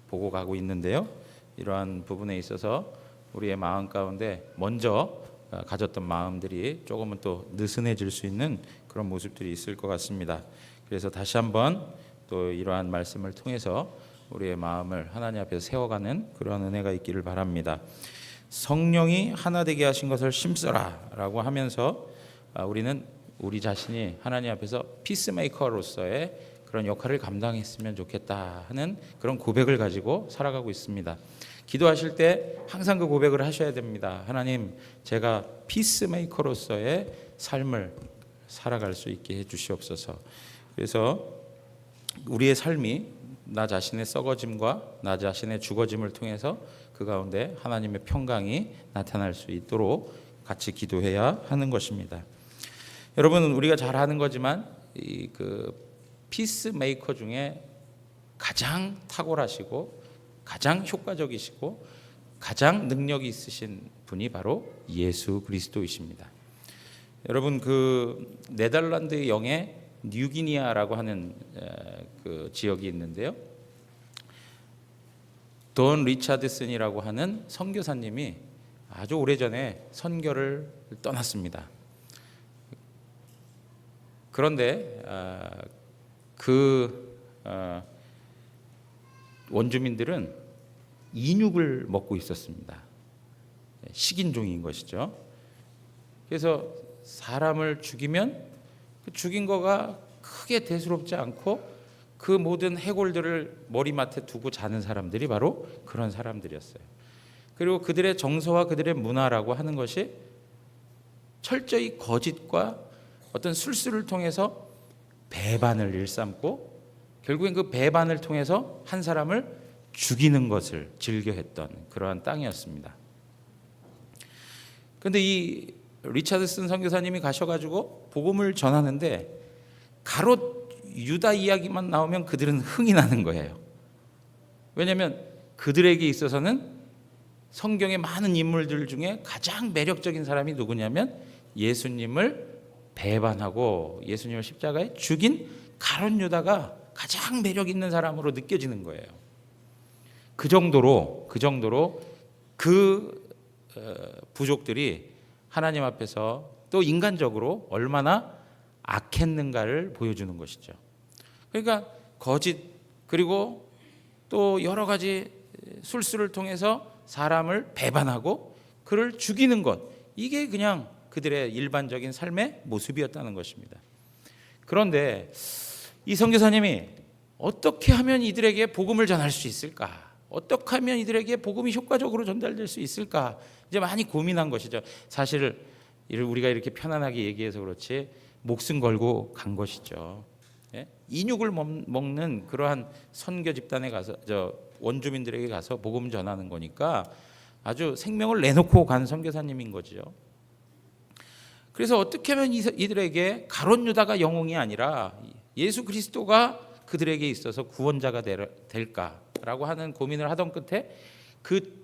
보고 가고 있는데요. 이러한 부분에 있어서 우리의 마음 가운데 먼저 가졌던 마음들이 조금은 또 느슨해질 수 있는 그런 모습들이 있을 것 같습니다. 그래서 다시 한번 또 이러한 말씀을 통해서 우리의 마음을 하나님 앞에서 세워가는 그런 은혜가 있기를 바랍니다. 성령이 하나 되게 하신 것을 심쓰라라고 하면서 우리는 우리 자신이 하나님 앞에서 피스메이커로서의 그런 역할을 감당했으면 좋겠다 하는 그런 고백을 가지고 살아가고 있습니다. 기도하실 때 항상 그 고백을 하셔야 됩니다. 하나님, 제가 피스메이커로서의 삶을 살아갈 수 있게 해주시옵소서. 그래서 우리의 삶이 나 자신의 썩어짐과 나 자신의 죽어짐을 통해서 그 가운데 하나님의 평강이 나타날 수 있도록 같이 기도해야 하는 것입니다. 여러분, 우리가 잘 아는 거지만 그 피스메이커 중에 가장 탁월하시고 가장 효과적이시고 가장 능력이 있으신 분이 바로 예수 그리스도이십니다. 여러분, 그 네덜란드 영의 뉴기니아라고 하는 그 지역이 있는데요. 돈 리차드슨이라고 하는 선교사님이 아주 오래전에 선교를 떠났습니다. 그런데 원주민들은 인육을 먹고 있었습니다. 식인종인 것이죠. 그래서 사람을 죽이면 그 죽인 거가 크게 대수롭지 않고 그 모든 해골들을 머리맡에 두고 자는 사람들이 바로 그런 사람들이었어요. 그리고 그들의 정서와 그들의 문화라고 하는 것이 철저히 거짓과 어떤 술수를 통해서 배반을 일삼고 결국엔 그 배반을 통해서 한 사람을 죽이는 것을 즐겨했던 그러한 땅이었습니다. 그런데 이 리차드슨 선교사님이 가셔가지고 복음을 전하는데 가롯 유다 이야기만 나오면 그들은 흥이 나는 거예요. 왜냐하면 그들에게 있어서는 성경의 많은 인물들 중에 가장 매력적인 사람이 누구냐면 예수님을 배반하고 예수님을 십자가에 죽인 가롯 유다가 가장 매력 있는 사람으로 느껴지는 거예요. 그 정도로 그 부족들이 하나님 앞에서 또 인간적으로 얼마나 악했는가를 보여주는 것이죠. 그러니까 거짓 그리고 또 여러 가지 술수를 통해서 사람을 배반하고 그를 죽이는 것, 이게 그냥 그들의 일반적인 삶의 모습이었다는 것입니다. 그런데 이 선교사님이 어떻게 하면 이들에게 복음을 전할 수 있을까? 어떻게 하면 이들에게 복음이 효과적으로 전달될 수 있을까? 이제 많이 고민한 것이죠. 사실 우리가 이렇게 편안하게 얘기해서 그렇지 목숨 걸고 간 것이죠. 인육을 먹는 그러한 선교 집단에 가서 원주민들에게 가서 복음 전하는 거니까 아주 생명을 내놓고 간 선교사님인 거죠. 그래서 어떻게 하면 이들에게 가롯 유다가 영웅이 아니라 예수 그리스도가 그들에게 있어서 구원자가 될까라고 하는 고민을 하던 끝에 그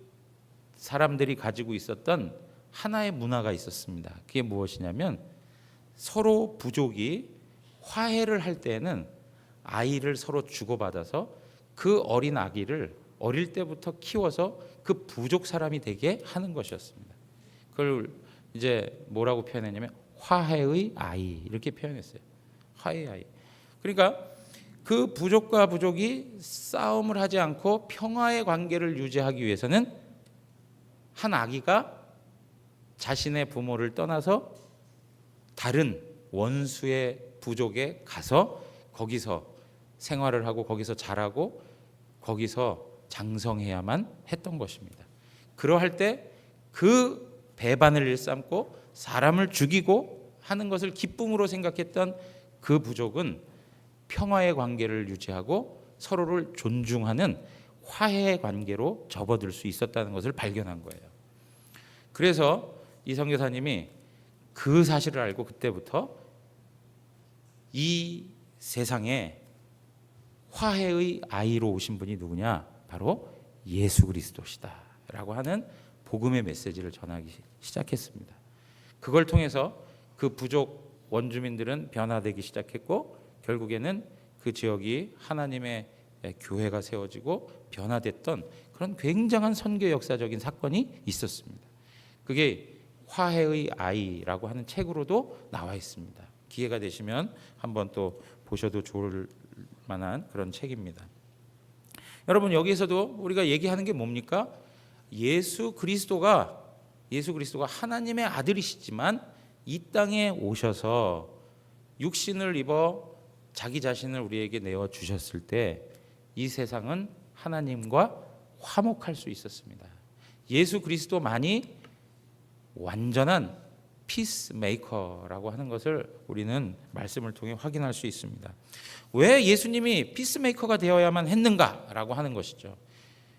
사람들이 가지고 있었던 하나의 문화가 있었습니다. 그게 무엇이냐면 서로 부족이 화해를 할 때에는 아이를 서로 주고받아서 그 어린 아기를 어릴 때부터 키워서 그 부족 사람이 되게 하는 것이었습니다. 그걸 이제 뭐라고 표현했냐면 화해의 아이 이렇게 표현했어요. 화해의 아이. 그러니까 그 부족과 부족이 싸움을 하지 않고 평화의 관계를 유지하기 위해서는 한 아기가 자신의 부모를 떠나서 다른 원수의 부족에 가서 거기서 생활을 하고 거기서 자라고 거기서 장성해야만 했던 것입니다. 그러할 때 그 배반을 일삼고 사람을 죽이고 하는 것을 기쁨으로 생각했던 그 부족은 평화의 관계를 유지하고 서로를 존중하는 화해의 관계로 접어들 수 있었다는 것을 발견한 거예요. 그래서 이 선교사님이 그 사실을 알고 그때부터 이 세상에 화해의 아이로 오신 분이 누구냐? 바로 예수 그리스도시다 라고 하는 복음의 메시지를 전하기 시작했습니다. 그걸 통해서 그 부족 원주민들은 변화되기 시작했고 결국에는 그 지역이 하나님의 교회가 세워지고 변화됐던 그런 굉장한 선교 역사적인 사건이 있었습니다. 그게 화해의 아이라고 하는 책으로도 나와 있습니다. 기회가 되시면 한번 또 보셔도 좋을 만한 그런 책입니다. 여러분, 여기에서도 우리가 얘기하는 게 뭡니까? 예수 그리스도가 하나님의 아들이시지만 이 땅에 오셔서 육신을 입어 자기 자신을 우리에게 내어 주셨을 때 이 세상은 하나님과 화목할 수 있었습니다. 예수 그리스도만이 완전한 피스메이커라고 하는 것을 우리는 말씀을 통해 확인할 수 있습니다. 왜 예수님이 피스메이커가 되어야만 했는가라고 하는 것이죠.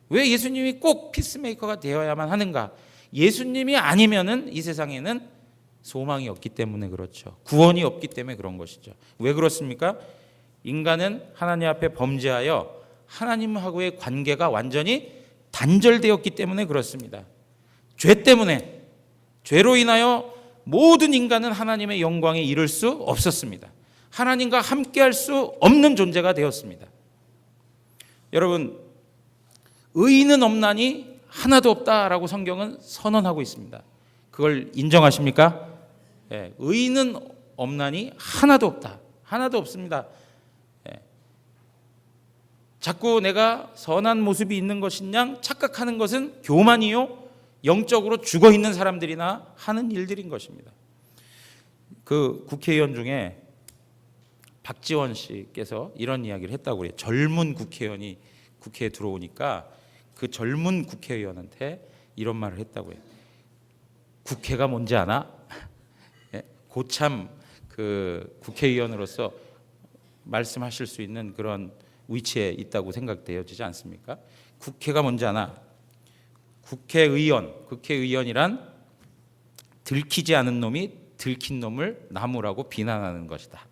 왜 예수님이 꼭 피스메이커가 되어야만 하는가? 예수님이 아니면은 이 세상에는 소망이 없기 때문에 그렇죠. 구원이 없기 때문에 그런 것이죠. 왜 그렇습니까? 인간은 하나님 앞에 범죄하여 하나님하고의 관계가 완전히 단절되었기 때문에 그렇습니다. 죄 때문에, 죄로 인하여 모든 인간은 하나님의 영광에 이를 수 없었습니다. 하나님과 함께할 수 없는 존재가 되었습니다. 여러분, 의인은 없나니 하나도 없다라고 성경은 선언하고 있습니다. 그걸 인정하십니까? 예, 의인은 없나니 하나도 없다. 하나도 없습니다. 예. 자꾸 내가 선한 모습이 있는 것인 양 착각하는 것은 교만이요, 영적으로 죽어 있는 사람들이나 하는 일들인 것입니다. 그 국회의원 중에 박지원 씨께서 이런 이야기를 했다고 그래요. 젊은 국회의원이 국회에 들어오니까 그 젊은 국회의원한테 이런 말을 했다고 해요. 국회가 뭔지 아나? 고참 그 국회의원으로서 말씀하실 수 있는 그런 위치에 있다고 생각되어지지 않습니까? 국회가 뭔지 아나? 국회의원이란 들키지 않은 놈이 들킨 놈을 나무라고 비난하는 것이다.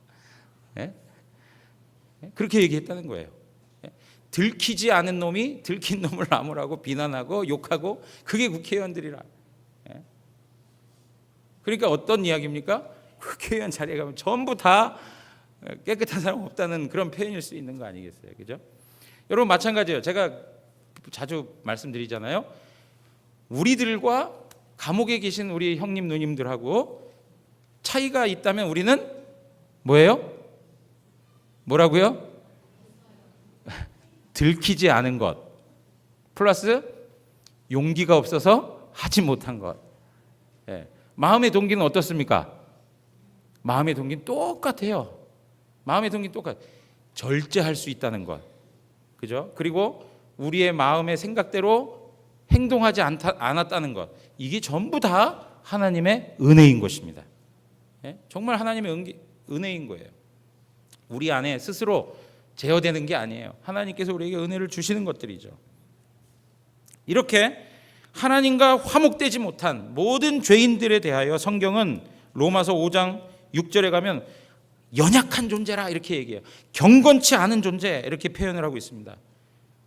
그렇게 얘기했다는 거예요. 들키지 않은 놈이 들킨 놈을 나무라고 비난하고 욕하고, 그게 국회의원들이라. 그러니까 어떤 이야기입니까? 국회의원 자리에 가면 전부 다 깨끗한 사람 없다는 그런 표현일 수 있는 거 아니겠어요? 그죠? 여러분, 마찬가지예요. 제가 자주 말씀드리잖아요. 우리들과 감옥에 계신 우리 형님 누님들하고 차이가 있다면 우리는 뭐예요? 뭐라고요? 들키지 않은 것 플러스 용기가 없어서 하지 못한 것. 마음의 동기는 어떻습니까? 마음의 동기는 똑같아요. 마음의 동기는 똑같아요. 절제할 수 있다는 것, 그죠? 그리고 우리의 마음의 생각대로 행동하지 않았다는 것, 이게 전부 다 하나님의 은혜인 것입니다. 정말 하나님의 은혜인 거예요. 우리 안에 스스로 제어되는 게 아니에요. 하나님께서 우리에게 은혜를 주시는 것들이죠. 이렇게 하나님과 화목되지 못한 모든 죄인들에 대하여 성경은 로마서 5장 6절에 가면 연약한 존재라 이렇게 얘기해요. 경건치 않은 존재 이렇게 표현을 하고 있습니다.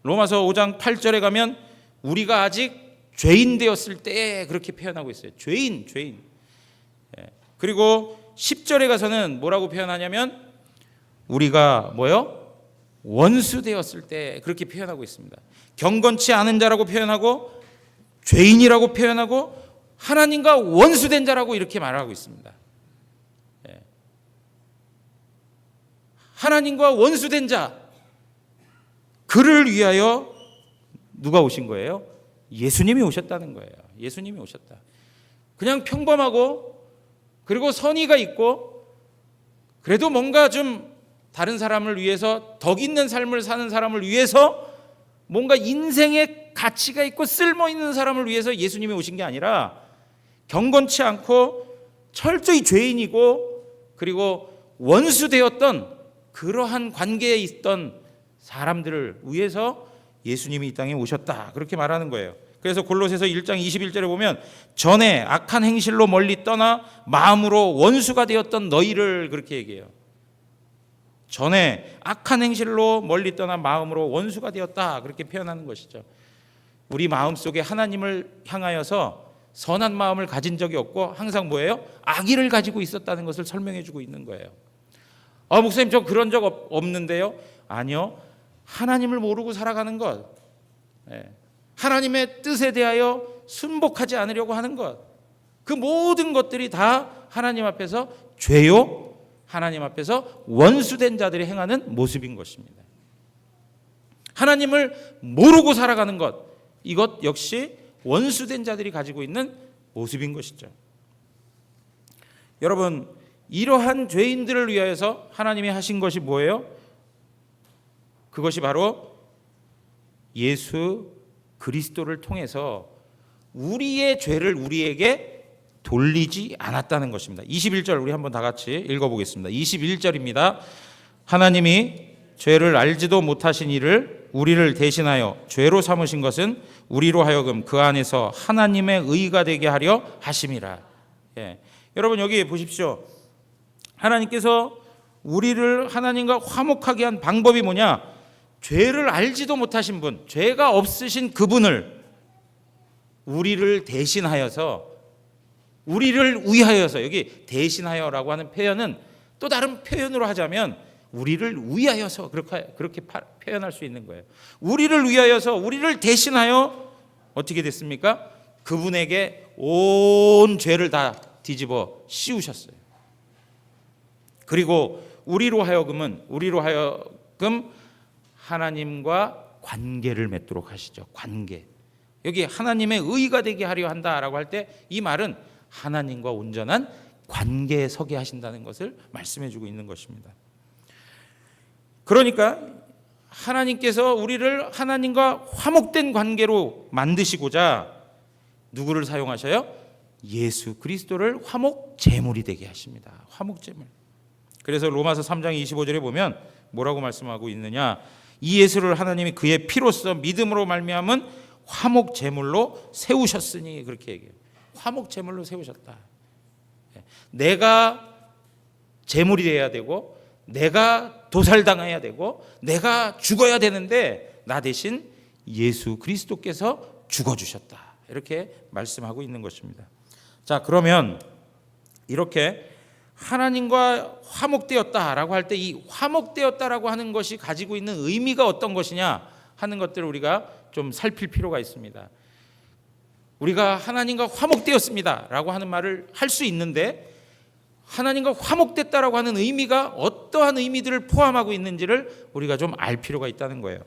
로마서 5장 8절에 가면 우리가 아직 죄인 되었을 때 그렇게 표현하고 있어요. 죄인. 그리고 10절에 가서는 뭐라고 표현하냐면 우리가 뭐요? 원수 되었을 때 그렇게 표현하고 있습니다. 경건치 않은 자라고 표현하고 죄인이라고 표현하고 하나님과 원수된 자라고 이렇게 말하고 있습니다. 하나님과 원수된 자, 그를 위하여 누가 오신 거예요? 예수님이 오셨다는 거예요. 예수님이 오셨다. 그냥 평범하고 그리고 선의가 있고 그래도 뭔가 좀 다른 사람을 위해서 덕 있는 삶을 사는 사람을 위해서 뭔가 인생에 가치가 있고 쓸모 있는 사람을 위해서 예수님이 오신 게 아니라 경건치 않고 철저히 죄인이고 그리고 원수되었던 그러한 관계에 있던 사람들을 위해서 예수님이 이 땅에 오셨다, 그렇게 말하는 거예요. 그래서 골로새서 1장 21절에 보면 전에 악한 행실로 멀리 떠나 마음으로 원수가 되었던 너희를 그렇게 얘기해요. 전에 악한 행실로 멀리 떠나 마음으로 원수가 되었다, 그렇게 표현하는 것이죠. 우리 마음속에 하나님을 향하여서 선한 마음을 가진 적이 없고 항상 뭐예요? 악의를 가지고 있었다는 것을 설명해 주고 있는 거예요. 목사님 저 그런 적 없는데요? 아니요. 하나님을 모르고 살아가는 것, 하나님의 뜻에 대하여 순복하지 않으려고 하는 것, 그 모든 것들이 다 하나님 앞에서 죄요, 하나님 앞에서 원수된 자들이 행하는 모습인 것입니다. 하나님을 모르고 살아가는 것, 이것 역시 원수된 자들이 가지고 있는 모습인 것이죠. 여러분, 이러한 죄인들을 위하여서 하나님이 하신 것이 뭐예요? 그것이 바로 예수 그리스도를 통해서 우리의 죄를 우리에게 돌리지 않았다는 것입니다. 21절 우리 한번 다 같이 읽어보겠습니다. 21절입니다. 하나님이 죄를 알지도 못하신 이를 우리를 대신하여 죄로 삼으신 것은 우리로 하여금 그 안에서 하나님의 의가 되게 하려 하심이라. 여러분 여기 보십시오. 하나님께서 우리를 하나님과 화목하게 한 방법이 뭐냐? 죄를 알지도 못하신 분, 죄가 없으신 그분을 우리를 대신하여서, 우리를 위하여서, 여기 대신하여라고 하는 표현은 또 다른 표현으로 하자면 우리를 위하여서 그렇게 표현할 수 있는 거예요. 우리를 위하여서, 우리를 대신하여 어떻게 됐습니까? 그분에게 온 죄를 다 뒤집어 씌우셨어요. 그리고 우리로 하여금 하나님과 관계를 맺도록 하시죠. 관계. 여기 하나님의 의가 되게 하려 한다라고 할 때 이 말은 하나님과 온전한 관계에 서게 하신다는 것을 말씀해 주고 있는 것입니다. 그러니까 하나님께서 우리를 하나님과 화목된 관계로 만드시고자 누구를 사용하셔요? 예수 그리스도를 화목 제물이 되게 하십니다. 화목 제물. 그래서 로마서 3장 25절에 보면 뭐라고 말씀하고 있느냐? 이 예수를 하나님이 그의 피로써 믿음으로 말미암은 화목 제물로 세우셨으니, 그렇게 얘기해요. 화목 제물로 세우셨다. 내가 제물이 되어야 되고, 내가 도살당해야 되고, 내가 죽어야 되는데 나 대신 예수 그리스도께서 죽어주셨다. 이렇게 말씀하고 있는 것입니다. 자, 그러면 이렇게 하나님과 화목되었다라고 할 때 이 화목되었다라고 하는 것이 가지고 있는 의미가 어떤 것이냐 하는 것들을 우리가 좀 살필 필요가 있습니다. 우리가 하나님과 화목되었습니다라고 하는 말을 할 수 있는데, 하나님과 화목됐다라고 하는 의미가 어떠한 의미들을 포함하고 있는지를 우리가 좀 알 필요가 있다는 거예요.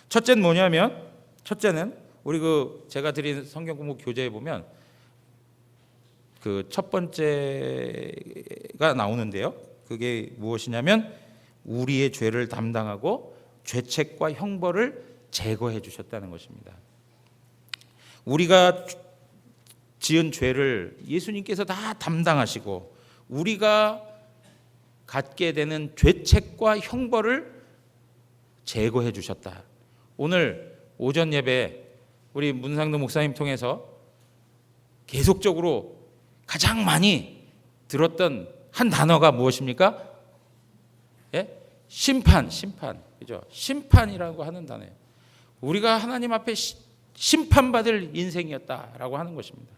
첫째는 뭐냐면, 첫째는 우리 제가 드린 성경 공부 교재에 보면 그 첫 번째가 나오는데요. 그게 무엇이냐면 우리의 죄를 담당하고 죄책과 형벌을 제거해 주셨다는 것입니다. 우리가 지은 죄를 예수님께서 다 담당하시고 우리가 갖게 되는 죄책과 형벌을 제거해 주셨다. 오늘 오전 예배 우리 문상도 목사님 통해서 계속적으로 가장 많이 들었던 한 단어가 무엇입니까? 심판. 그죠? 심판이라고 하는 단어예요. 우리가 하나님 앞에 심판받을 인생이었다라고 하는 것입니다.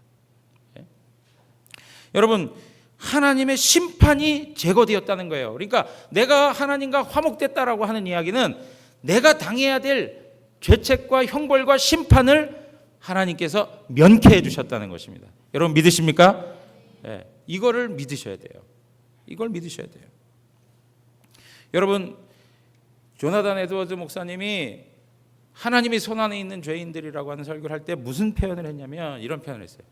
여러분, 하나님의 심판이 제거되었다는 거예요. 그러니까 내가 하나님과 화목됐다라고 하는 이야기는 내가 당해야 될 죄책과 형벌과 심판을 하나님께서 면케해 주셨다는 것입니다. 여러분 믿으십니까? 이거를 믿으셔야 돼요. 이걸 믿으셔야 돼요. 여러분, 조나단 에드워즈 목사님이 하나님이 손안에 있는 죄인들이라고 하는 설교를 할 때 무슨 표현을 했냐면 이런 표현을 했어요.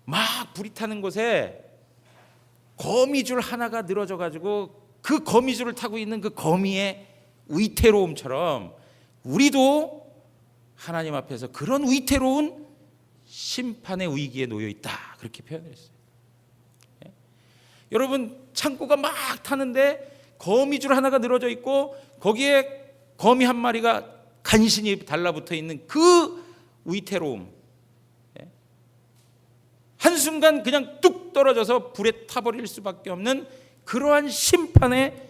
막 불이 타는 곳에 거미줄 하나가 늘어져 가지고 그 거미줄을 타고 있는 그 거미의 위태로움처럼 우리도 하나님 앞에서 그런 위태로운 심판의 위기에 놓여 있다. 그렇게 표현을 했어요. 여러분, 창고가 막 타는데 거미줄 하나가 늘어져 있고 거기에 거미 한 마리가 간신히 달라붙어 있는 그 위태로움, 한순간 그냥 뚝 떨어져서 불에 타버릴 수밖에 없는 그러한 심판의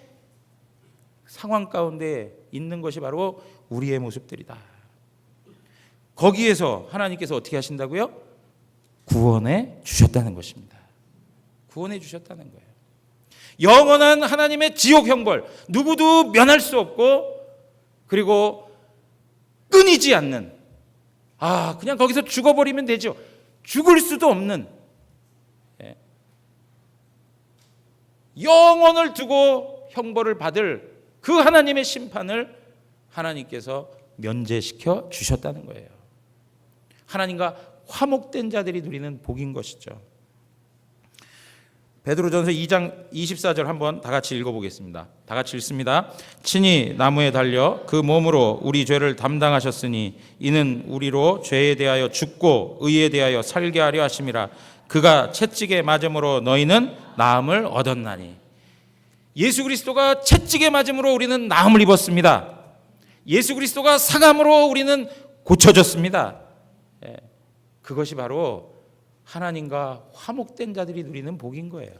상황 가운데 있는 것이 바로 우리의 모습들이다. 거기에서 하나님께서 어떻게 하신다고요? 구원해 주셨다는 것입니다. 구원해 주셨다는 거예요. 영원한 하나님의 지옥 형벌, 누구도 면할 수 없고, 그리고 보이지 않는, 그냥 거기서 죽어버리면 되죠. 죽을 수도 없는, 영원을 두고 형벌을 받을 그 하나님의 심판을 하나님께서 면제시켜 주셨다는 거예요. 하나님과 화목된 자들이 누리는 복인 것이죠. 베드로전서 2장 24절 한번 다 같이 읽어보겠습니다. 다 같이 읽습니다. 친히 나무에 달려 그 몸으로 우리 죄를 담당하셨으니 이는 우리로 죄에 대하여 죽고 의에 대하여 살게 하려 하심이라. 그가 채찍에 맞음으로 너희는 나음을 얻었나니. 예수 그리스도가 채찍에 맞음으로 우리는 나음을 입었습니다. 예수 그리스도가 상함으로 우리는 고쳐졌습니다. 그것이 바로 하나님과 화목된 자들이 누리는 복인 거예요.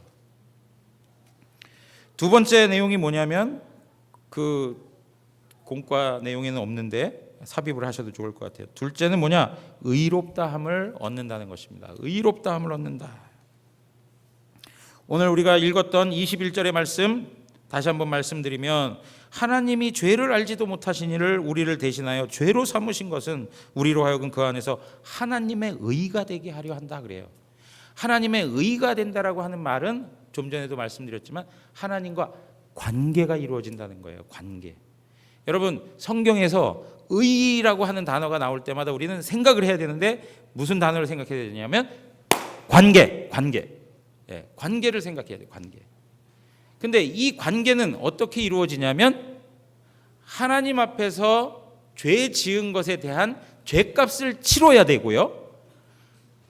두 번째 내용이 뭐냐면 그 공과 내용에는 없는데 삽입을 하셔도 좋을 것 같아요. 둘째는 뭐냐? 의롭다함을 얻는다는 것입니다. 의롭다함을 얻는다. 오늘 우리가 읽었던 21절의 말씀 다시 한번 말씀드리면, 하나님이 죄를 알지도 못하신 이를 우리를 대신하여 죄로 삼으신 것은 우리로 하여금 그 안에서 하나님의 의가 되게 하려 한다 그래요. 하나님의 의가 된다라고 하는 말은 좀 전에도 말씀드렸지만 하나님과 관계가 이루어진다는 거예요. 관계. 여러분, 성경에서 의라고 하는 단어가 나올 때마다 우리는 생각을 해야 되는데 무슨 단어를 생각해야 되냐면 관계. 관계를 생각해야 돼요. 관계. 근데 이 관계는 어떻게 이루어지냐면 하나님 앞에서 죄 지은 것에 대한 죄값을 치러야 되고요.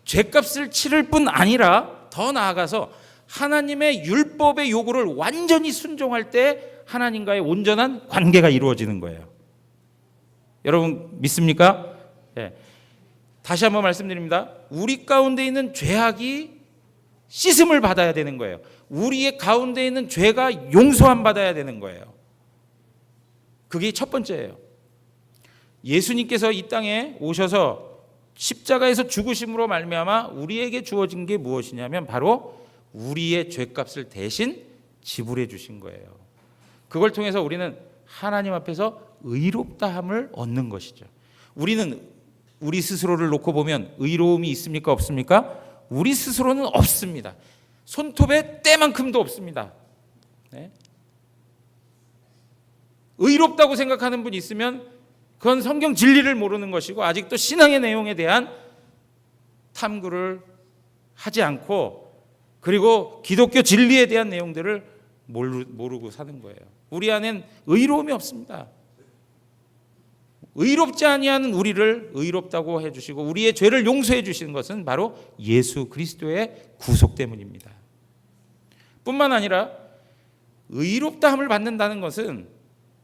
죄값을 치를 뿐 아니라 더 나아가서 하나님의 율법의 요구를 완전히 순종할 때 하나님과의 온전한 관계가 이루어지는 거예요. 여러분 믿습니까? 다시 한번 말씀드립니다. 우리 가운데 있는 죄악이 씻음을 받아야 되는 거예요. 우리의 가운데 있는 죄가 용서함 받아야 되는 거예요. 그게 첫 번째예요. 예수님께서 이 땅에 오셔서 십자가에서 죽으심으로 말미암아 우리에게 주어진 게 무엇이냐면 바로 우리의 죄값을 대신 지불해 주신 거예요. 그걸 통해서 우리는 하나님 앞에서 의롭다함을 얻는 것이죠. 우리는 우리 스스로를 놓고 보면 의로움이 있습니까? 없습니까? 우리 스스로는 없습니다. 손톱에 때만큼도 없습니다. 의롭다고 생각하는 분이 있으면 그건 성경 진리를 모르는 것이고 아직도 신앙의 내용에 대한 탐구를 하지 않고 그리고 기독교 진리에 대한 내용들을 모르고 사는 거예요. 우리 안엔 의로움이 없습니다. 의롭지 아니하는 우리를 의롭다고 해주시고 우리의 죄를 용서해 주시는 것은 바로 예수 그리스도의 구속 때문입니다. 뿐만 아니라 의롭다함을 받는다는 것은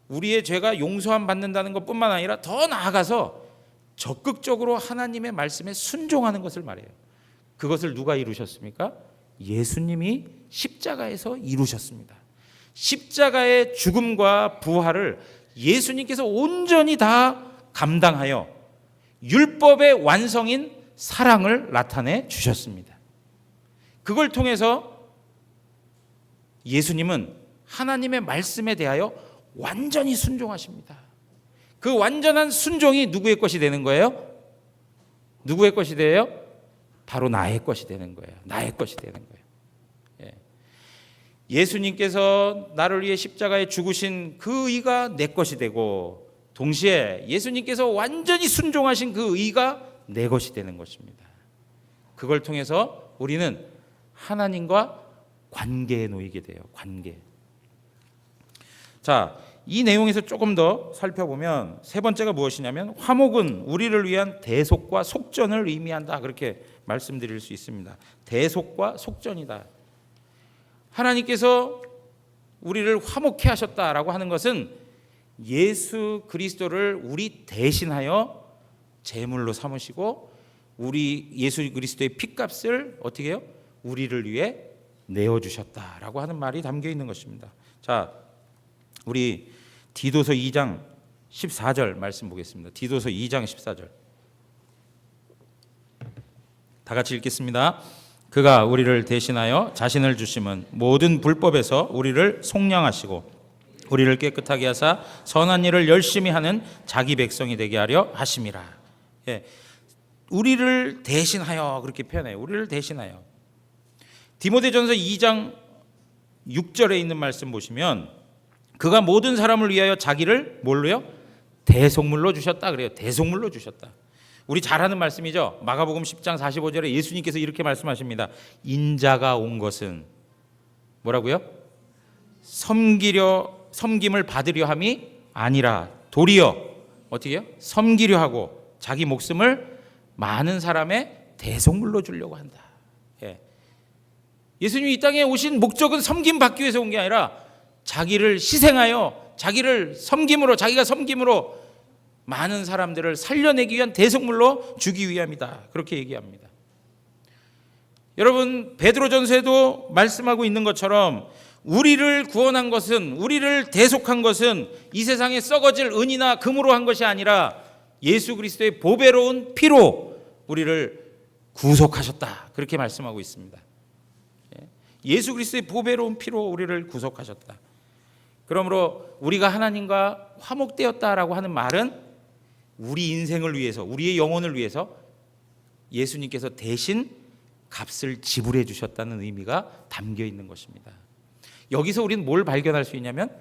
우리의 죄가 용서함 받는다는 것뿐만 아니라 더 나아가서 적극적으로 하나님의 말씀에 순종하는 것을 말해요. 그것을 누가 이루셨습니까? 예수님이 십자가에서 이루셨습니다. 십자가의 죽음과 부활을 예수님께서 온전히 다 감당하여 율법의 완성인 사랑을 나타내 주셨습니다. 그걸 통해서 예수님은 하나님의 말씀에 대하여 완전히 순종하십니다. 그 완전한 순종이 누구의 것이 되는 거예요? 누구의 것이 돼요? 바로 나의 것이 되는 거예요. 나의 것이 되는 거예요. 예수님께서 나를 위해 십자가에 죽으신 그 의가 내 것이 되고 동시에 예수님께서 완전히 순종하신 그 의가 내 것이 되는 것입니다. 그걸 통해서 우리는 하나님과 관계에 놓이게 돼요. 관계. 자, 이 내용에서 조금 더 살펴보면 세 번째가 무엇이냐면 화목은 우리를 위한 대속과 속전을 의미한다. 그렇게 말씀드릴 수 있습니다. 대속과 속전이다. 하나님께서 우리를 화목케 하셨다라고 하는 것은 예수 그리스도를 우리 대신하여 제물로 삼으시고 우리 예수 그리스도의 피값을 어떻게 해요? 우리를 위해 내어주셨다라고 하는 말이 담겨 있는 것입니다. 자, 우리 디도서 2장 14절 말씀 보겠습니다. 디도서 2장 14절 다 같이 읽겠습니다. 그가 우리를 대신하여 자신을 주심은 모든 불법에서 우리를 속량하시고 우리를 깨끗하게 하사 선한 일을 열심히 하는 자기 백성이 되게 하려 하심이라. 예, 우리를 대신하여 그렇게 표현해요. 우리를 대신하여. 디모데전서 2장 6절에 있는 말씀 보시면 그가 모든 사람을 위하여 자기를 뭘로요? 대속물로 주셨다 그래요. 대속물로 주셨다. 우리 잘 아는 말씀이죠. 마가복음 10장 45절에 예수님께서 이렇게 말씀하십니다. 인자가 온 것은 뭐라고요? 섬김을 받으려 함이 아니라 도리어 어떻게 해요? 섬기려 하고 자기 목숨을 많은 사람의 대속물로 주려고 한다. 예. 예수님이 이 땅에 오신 목적은 섬김 받기 위해서 온 게 아니라 자기를 희생하여 자기를 섬김으로 자기가 섬김으로 많은 사람들을 살려내기 위한 대속물로 주기 위함이다. 그렇게 얘기합니다. 여러분 베드로전서에도 말씀하고 있는 것처럼 우리를 구원한 것은 우리를 대속한 것은 이 세상에 썩어질 은이나 금으로 한 것이 아니라 예수 그리스도의 보배로운 피로 우리를 구속하셨다. 그렇게 말씀하고 있습니다. 예수 그리스도의 보배로운 피로 우리를 구속하셨다. 그러므로 우리가 하나님과 화목되었다라고 하는 말은 우리 인생을 위해서 우리의 영혼을 위해서 예수님께서 대신 값을 지불해 주셨다는 의미가 담겨 있는 것입니다. 여기서 우리는 뭘 발견할 수 있냐면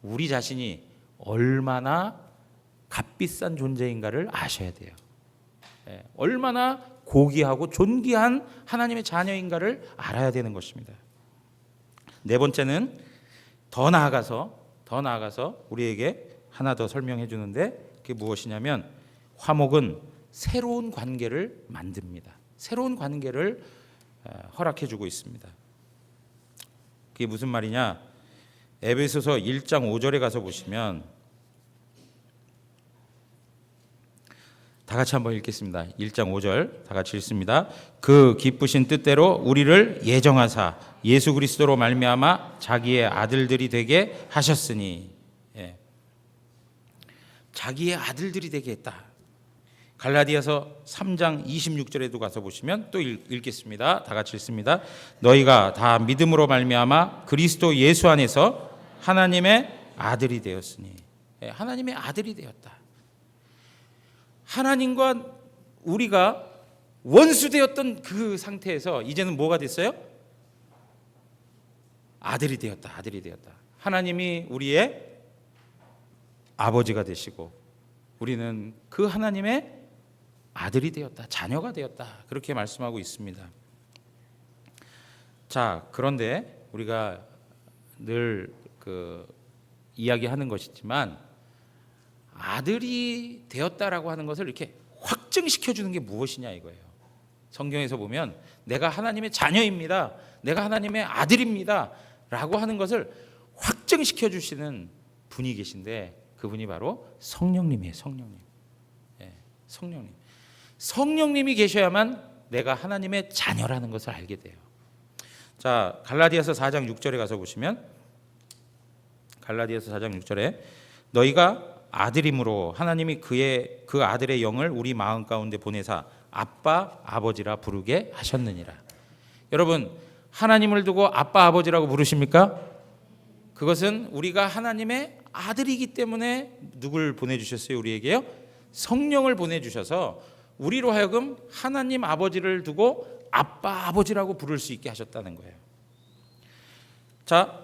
우리 자신이 얼마나 값비싼 존재인가를 아셔야 돼요. 얼마나 고귀하고 존귀한 하나님의 자녀인가를 알아야 되는 것입니다. 네 번째는 더 나아가서 우리에게 하나 더 설명해 주는데 그게 무엇이냐면 화목은 새로운 관계를 만듭니다. 새로운 관계를 허락해 주고 있습니다. 그게 무슨 말이냐? 에베소서 1장 5절에 가서 보시면 다 같이 한번 읽겠습니다. 1장 5절 다 같이 읽습니다. 그 기쁘신 뜻대로 우리를 예정하사 예수 그리스도로 말미암아 자기의 아들들이 되게 하셨으니. 예. 자기의 아들들이 되게 했다. 갈라디아서 3장 26절에도 가서 보시면 또 읽겠습니다. 다 같이 읽습니다. 너희가 다 믿음으로 말미암아 그리스도 예수 안에서 하나님의 아들이 되었으니. 예, 하나님의 아들이 되었다. 하나님과 우리가 원수되었던 그 상태에서 이제는 뭐가 됐어요? 아들이 되었다. 아들이 되었다. 하나님이 우리의 아버지가 되시고 우리는 그 하나님의 아들이 되었다. 자녀가 되었다. 그렇게 말씀하고 있습니다. 자, 그런데 우리가 늘 이야기하는 것이지만 아들이 되었다라고 하는 것을 이렇게 확증시켜 주는 게 무엇이냐 이거예요. 성경에서 보면 내가 하나님의 자녀입니다. 내가 하나님의 아들입니다. 라고 하는 것을 확증시켜 주시는 분이 계신데 그분이 바로 성령님이에요. 성령님. 예, 성령님. 성령님이 계셔야만 내가 하나님의 자녀라는 것을 알게 돼요. 자, 갈라디아서 4장 6절에 가서 보시면 갈라디아서 4장 6절에 너희가 아들임으로 하나님이 그 아들의 영을 우리 마음 가운데 보내사 아빠 아버지라 부르게 하셨느니라. 여러분 하나님을 두고 아빠 아버지라고 부르십니까? 그것은 우리가 하나님의 아들이기 때문에 누굴 보내주셨어요? 우리에게요? 성령을 보내주셔서 우리로 하여금 하나님 아버지를 두고 아빠 아버지라고 부를 수 있게 하셨다는 거예요. 자,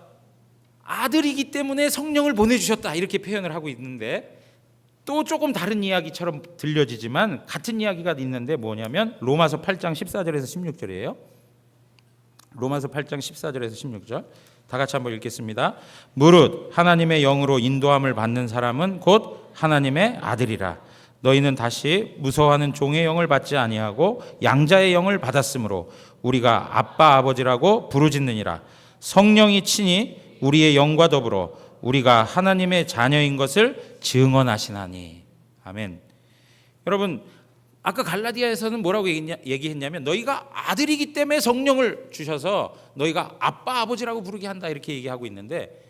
아들이기 때문에 성령을 보내주셨다 이렇게 표현을 하고 있는데 또 조금 다른 이야기처럼 들려지지만 같은 이야기가 있는데 뭐냐면 로마서 8장 14절에서 16절이에요. 로마서 8장 14절에서 16절 다 같이 한번 읽겠습니다. 무릇 하나님의 영으로 인도함을 받는 사람은 곧 하나님의 아들이라. 너희는 다시 무서워하는 종의 영을 받지 아니하고 양자의 영을 받았으므로 우리가 아빠 아버지라고 부르짖느니라. 성령이 친히 우리의 영과 더불어 우리가 하나님의 자녀인 것을 증언하시나니. 아멘. 여러분 아까 갈라디아에서는 뭐라고 얘기했냐면 너희가 아들이기 때문에 성령을 주셔서 너희가 아빠 아버지라고 부르게 한다 이렇게 얘기하고 있는데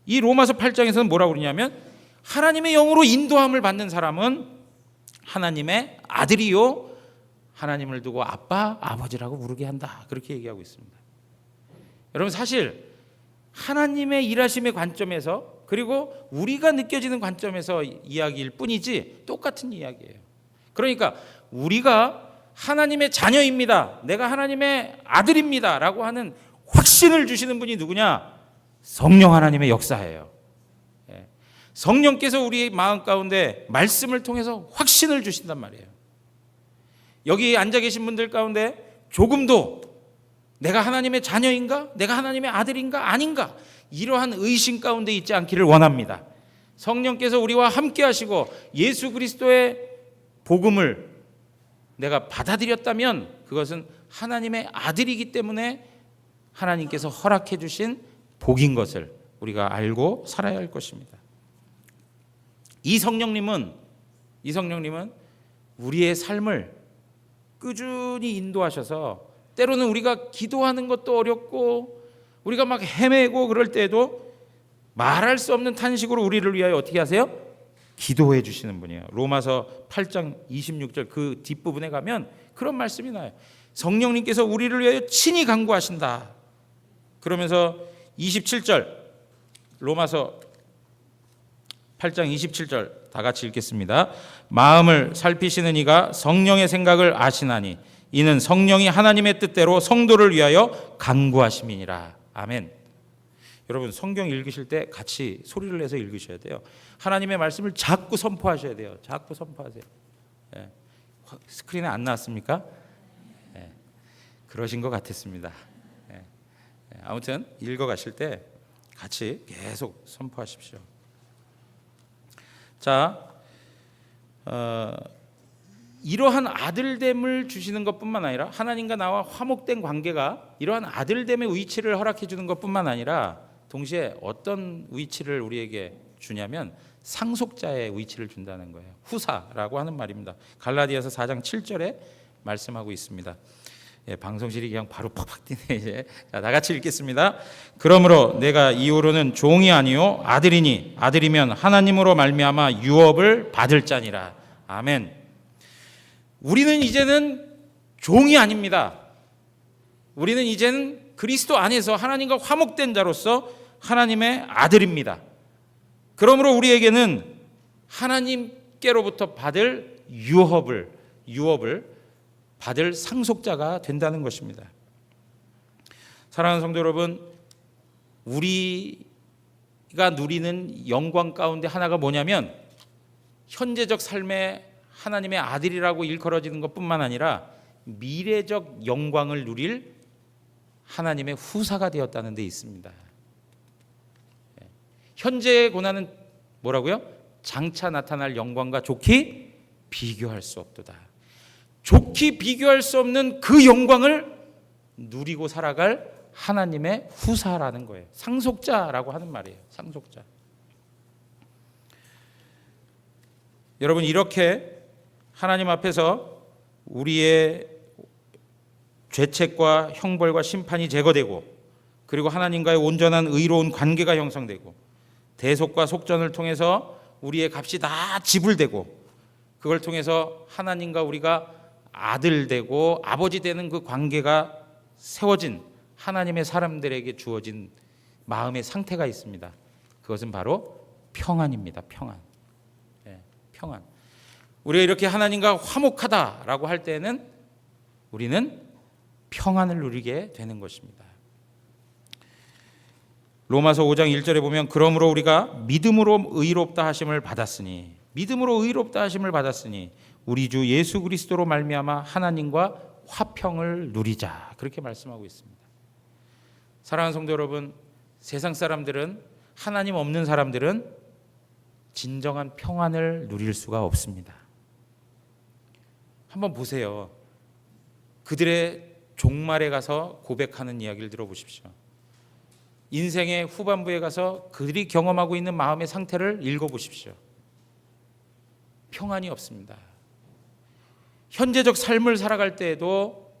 이 로마서 8장에서는 뭐라고 그러냐면 하나님의 영으로 인도함을 받는 사람은 하나님의 아들이요 하나님을 두고 아빠 아버지라고 부르게 한다 그렇게 얘기하고 있습니다. 여러분 사실 하나님의 일하심의 관점에서 그리고 우리가 느껴지는 관점에서 이야기일 뿐이지 똑같은 이야기예요. 그러니까 우리가 하나님의 자녀입니다, 내가 하나님의 아들입니다 라고 하는 확신을 주시는 분이 누구냐? 성령 하나님의 역사예요. 성령께서 우리 마음 가운데 말씀을 통해서 확신을 주신단 말이에요. 여기 앉아 계신 분들 가운데 조금도 내가 하나님의 자녀인가? 내가 하나님의 아들인가? 아닌가? 이러한 의심 가운데 있지 않기를 원합니다. 성령께서 우리와 함께 하시고 예수 그리스도의 복음을 내가 받아들였다면 그것은 하나님의 아들이기 때문에 하나님께서 허락해 주신 복인 것을 우리가 알고 살아야 할 것입니다. 이 성령님은 우리의 삶을 꾸준히 인도하셔서 때로는 우리가 기도하는 것도 어렵고 우리가 막 헤매고 그럴 때에도 말할 수 없는 탄식으로 우리를 위하여 어떻게 하세요? 기도해 주시는 분이에요. 로마서 8장 26절 그 뒷부분에 가면 그런 말씀이 나요. 성령님께서 우리를 위하여 친히 간구하신다. 그러면서 27절 로마서 8장 27절 다 같이 읽겠습니다. 마음을 살피시는 이가 성령의 생각을 아시나니 이는 성령이 하나님의 뜻대로 성도를 위하여 간구하심이니라. 아멘. 여러분 성경 읽으실 때 같이 소리를 내서 읽으셔야 돼요. 하나님의 말씀을 자꾸 선포하셔야 돼요. 자꾸 선포하세요. 예. 스크린에 안 나왔습니까? 예. 그러신 것 같았습니다. 예. 아무튼 읽어가실 때 같이 계속 선포하십시오. 자, 이러한 아들됨을 주시는 것뿐만 아니라 하나님과 나와 화목된 관계가 이러한 아들됨의 위치를 허락해 주는 것뿐만 아니라 동시에 어떤 위치를 우리에게 주냐면 상속자의 위치를 준다는 거예요. 후사라고 하는 말입니다. 갈라디아서 4장 7절에 말씀하고 있습니다. 예, 방송실이 그냥 바로 팍팍 뛰네 이제. 자, 다 같이 읽겠습니다. 그러므로 내가 이후로는 종이 아니요 아들이니 아들이면 하나님으로 말미암아 유업을 받을 자니라. 아멘. 우리는 이제는 종이 아닙니다. 우리는 이제는 그리스도 안에서 하나님과 화목된 자로서 하나님의 아들입니다. 그러므로 우리에게는 하나님께로부터 받을 유업을 받을 상속자가 된다는 것입니다. 사랑하는 성도 여러분, 우리가 누리는 영광 가운데 하나가 뭐냐면 현재적 삶에 하나님의 아들이라고 일컬어지는 것뿐만 아니라 미래적 영광을 누릴 하나님의 후사가 되었다는 데 있습니다. 현재의 고난은 뭐라고요? 장차 나타날 영광과 좋게 비교할 수 없도다. 좋게 비교할 수 없는 그 영광을 누리고 살아갈 하나님의 후사라는 거예요. 상속자라고 하는 말이에요. 상속자. 여러분 이렇게 하나님 앞에서 우리의 죄책과 형벌과 심판이 제거되고 그리고 하나님과의 온전한 의로운 관계가 형성되고 대속과 속전을 통해서 우리의 값이 다 지불되고 그걸 통해서 하나님과 우리가 아들 되고 아버지 되는 그 관계가 세워진 하나님의 사람들에게 주어진 마음의 상태가 있습니다. 그것은 바로 평안입니다. 평안. 네, 평안. 우리가 이렇게 하나님과 화목하다라고 할 때는 우리는 평안을 누리게 되는 것입니다. 로마서 5장 1절에 보면 그러므로 우리가 믿음으로 의롭다 하심을 받았으니 우리 주 예수 그리스도로 말미암아 하나님과 화평을 누리자 그렇게 말씀하고 있습니다. 사랑하는 성도 여러분, 세상 사람들은 하나님 없는 사람들은 진정한 평안을 누릴 수가 없습니다. 한번 보세요. 그들의 종말에 가서 고백하는 이야기를 들어보십시오. 인생의 후반부에 가서 그들이 경험하고 있는 마음의 상태를 읽어보십시오. 평안이 없습니다. 현재적 삶을 살아갈 때에도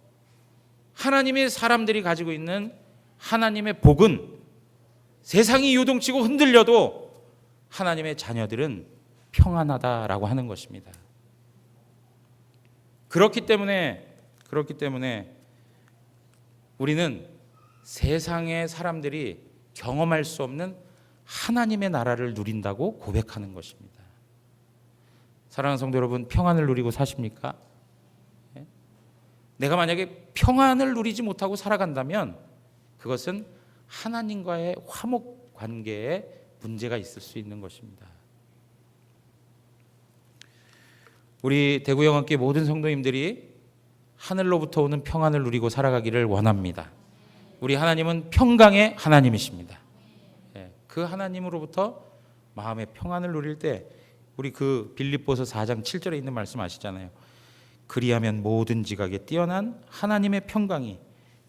하나님의 사람들이 가지고 있는 하나님의 복은 세상이 요동치고 흔들려도 하나님의 자녀들은 평안하다라고 하는 것입니다. 그렇기 때문에 우리는 세상의 사람들이 경험할 수 없는 하나님의 나라를 누린다고 고백하는 것입니다. 사랑하는 성도 여러분, 평안을 누리고 사십니까? 내가 만약에 평안을 누리지 못하고 살아간다면 그것은 하나님과의 화목 관계에 문제가 있을 수 있는 것입니다. 우리 대구영학교의 모든 성도님들이 하늘로부터 오는 평안을 누리고 살아가기를 원합니다. 우리 하나님은 평강의 하나님이십니다. 그 하나님으로부터 마음의 평안을 누릴 때 우리 그 빌립보서 4장 7절에 있는 말씀 아시잖아요. 그리하면 모든 지각에 뛰어난 하나님의 평강이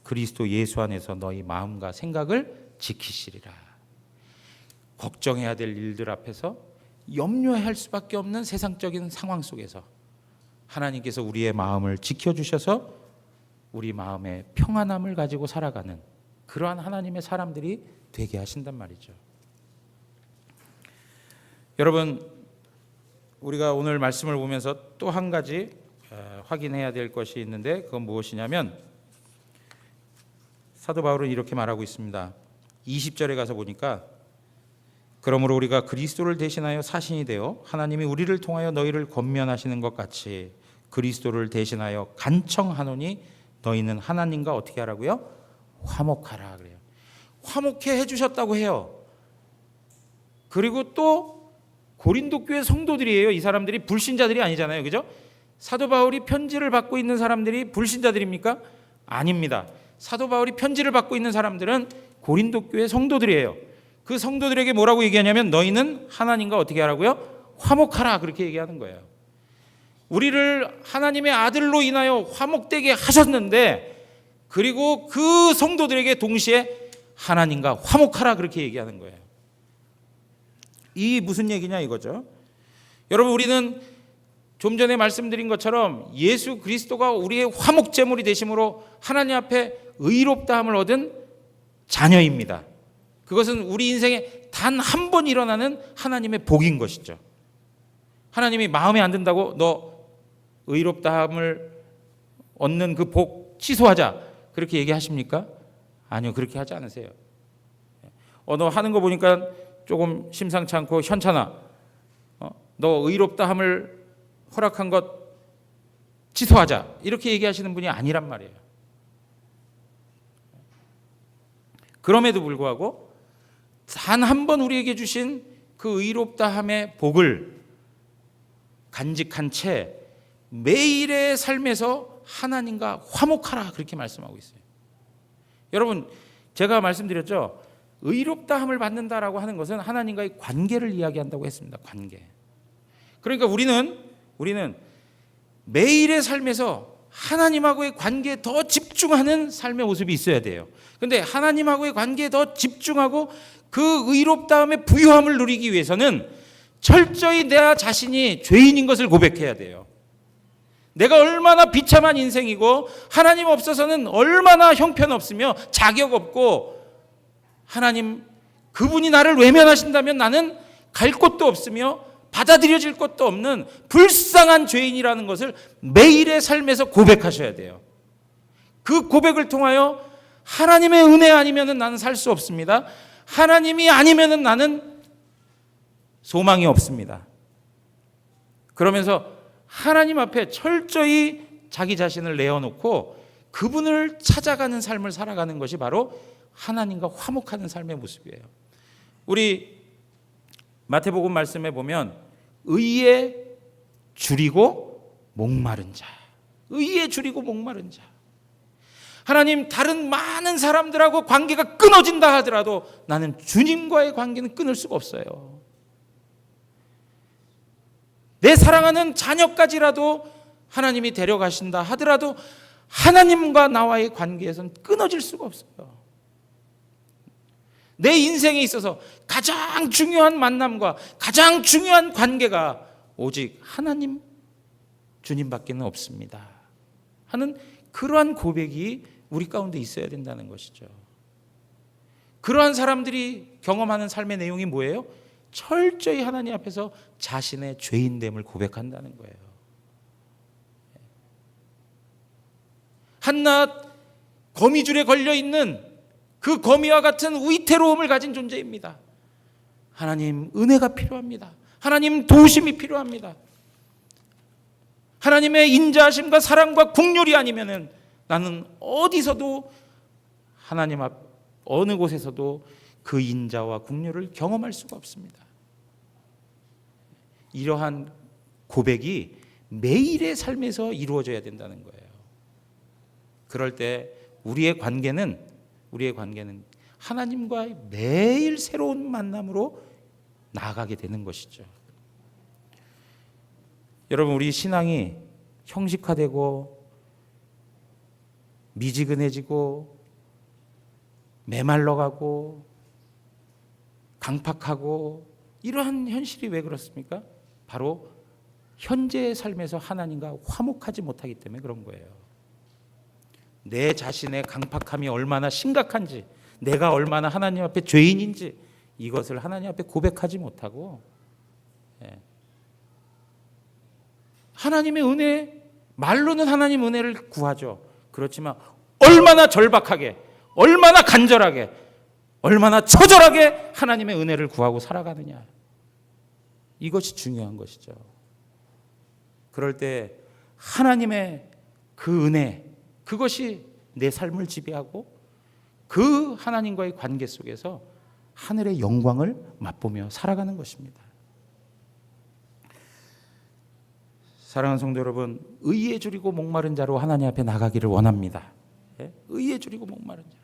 그리스도 예수 안에서 너희 마음과 생각을 지키시리라. 걱정해야 될 일들 앞에서 염려할 수밖에 없는 세상적인 상황 속에서 하나님께서 우리의 마음을 지켜주셔서 우리 마음의 평안함을 가지고 살아가는 그러한 하나님의 사람들이 되게 하신단 말이죠. 여러분, 우리가 오늘 말씀을 보면서 또 한 가지 확인해야 될 것이 있는데 그건 무엇이냐면 사도 바울은 이렇게 말하고 있습니다. 20절에 가서 보니까 그러므로 우리가 그리스도를 대신하여 사신이 되어 하나님이 우리를 통하여 너희를 권면하시는 것 같이 그리스도를 대신하여 간청하노니 너희는 하나님과 어떻게 하라고요? 화목하라 그래요. 화목해 해주셨다고 해요. 그리고 또 고린도 교회 성도들이에요. 이 사람들이 불신자들이 아니잖아요, 그죠? 사도 바울이 편지를 받고 있는 사람들이 불신자들입니까? 아닙니다. 사도 바울이 편지를 받고 있는 사람들은 고린도 교회 성도들이에요. 그 성도들에게 뭐라고 얘기하냐면 너희는 하나님과 어떻게 하라고요? 화목하라 그렇게 얘기하는 거예요. 우리를 하나님의 아들로 인하여 화목되게 하셨는데 그리고 그 성도들에게 동시에 하나님과 화목하라 그렇게 얘기하는 거예요. 이 무슨 얘기냐 이거죠. 여러분, 우리는 좀 전에 말씀드린 것처럼 예수 그리스도가 우리의 화목제물이 되심으로 하나님 앞에 의롭다함을 얻은 자녀입니다. 그것은 우리 인생에 단 한 번 일어나는 하나님의 복인 것이죠. 하나님이 마음에 안 든다고 너 의롭다함을 얻는 그 복 취소하자 그렇게 얘기하십니까? 아니요, 그렇게 하지 않으세요. 너 하는 거 보니까 조금 심상치 않고 현찮아. 너 의롭다함을 허락한 것 취소하자 이렇게 얘기하시는 분이 아니란 말이에요. 그럼에도 불구하고 단 한 번 우리에게 주신 그 의롭다함의 복을 간직한 채 매일의 삶에서 하나님과 화목하라 그렇게 말씀하고 있어요. 여러분, 제가 말씀드렸죠. 의롭다함을 받는다라고 하는 것은 하나님과의 관계를 이야기한다고 했습니다. 관계. 그러니까 우리는 매일의 삶에서 하나님하고의 관계에 더 집중하는 삶의 모습이 있어야 돼요. 그런데 하나님하고의 관계에 더 집중하고 그 의롭다함의 부유함을 누리기 위해서는 철저히 내 자신이 죄인인 것을 고백해야 돼요. 내가 얼마나 비참한 인생이고 하나님 없어서는 얼마나 형편없으며 자격 없고 하나님 그분이 나를 외면하신다면 나는 갈 곳도 없으며 받아들여질 것도 없는 불쌍한 죄인이라는 것을 매일의 삶에서 고백하셔야 돼요. 그 고백을 통하여 하나님의 은혜 아니면 나는 살 수 없습니다. 하나님이 아니면 나는 소망이 없습니다. 그러면서 하나님 앞에 철저히 자기 자신을 내어놓고 그분을 찾아가는 삶을 살아가는 것이 바로 하나님과 화목하는 삶의 모습이에요. 우리 마태복음 말씀에 보면 의에 줄이고 목마른 자, 의에 줄이고 목마른 자. 하나님, 다른 많은 사람들하고 관계가 끊어진다 하더라도 나는 주님과의 관계는 끊을 수가 없어요. 내 사랑하는 자녀까지라도 하나님이 데려가신다 하더라도 하나님과 나와의 관계에서는 끊어질 수가 없어요. 내 인생에 있어서 가장 중요한 만남과 가장 중요한 관계가 오직 하나님, 주님밖에는 없습니다 하는 그러한 고백이 우리 가운데 있어야 된다는 것이죠. 그러한 사람들이 경험하는 삶의 내용이 뭐예요? 철저히 하나님 앞에서 자신의 죄인됨을 고백한다는 거예요. 한낱 거미줄에 걸려있는 그 거미와 같은 위태로움을 가진 존재입니다. 하나님 은혜가 필요합니다. 하나님 도우심이 필요합니다. 하나님의 인자하심과 사랑과 긍휼이 아니면은 나는 어디서도 하나님 앞 어느 곳에서도 그 인자와 긍휼을 경험할 수가 없습니다. 이러한 고백이 매일의 삶에서 이루어져야 된다는 거예요. 그럴 때 우리의 관계는 하나님과의 매일 새로운 만남으로 나아가게 되는 것이죠. 여러분, 우리 신앙이 형식화되고 미지근해지고 메말라가고 강팍하고 이러한 현실이 왜 그렇습니까? 바로 현재의 삶에서 하나님과 화목하지 못하기 때문에 그런 거예요. 내 자신의 강팍함이 얼마나 심각한지, 내가 얼마나 하나님 앞에 죄인인지 이것을 하나님 앞에 고백하지 못하고, 하나님의 은혜, 말로는 하나님 은혜를 구하죠. 그렇지만 얼마나 절박하게, 얼마나 간절하게, 얼마나 처절하게 하나님의 은혜를 구하고 살아가느냐, 이것이 중요한 것이죠. 그럴 때 하나님의 그 은혜, 그것이 내 삶을 지배하고 그 하나님과의 관계 속에서 하늘의 영광을 맛보며 살아가는 것입니다. 사랑하는 성도 여러분, 의에 줄이고 목마른 자로 하나님 앞에 나가기를 원합니다. 의에 줄이고 목마른 자로.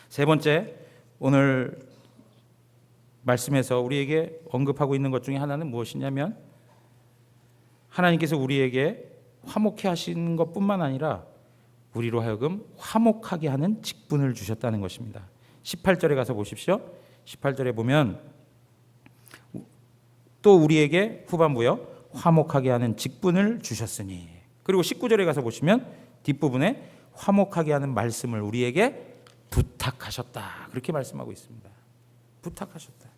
세 번째, 오늘 말씀에서 우리에게 언급하고 있는 것 중에 하나는 무엇이냐면, 하나님께서 우리에게 화목해 하시는 것뿐만 아니라 우리로 하여금 화목하게 하는 직분을 주셨다는 것입니다. 18절에 가서 보십시오. 18절에 보면 또 우리에게 후반부요, 화목하게 하는 직분을 주셨으니. 그리고 19절에 가서 보시면 뒷부분에 화목하게 하는 말씀을 우리에게 부탁하셨다, 그렇게 말씀하고 있습니다. 부탁하셨다.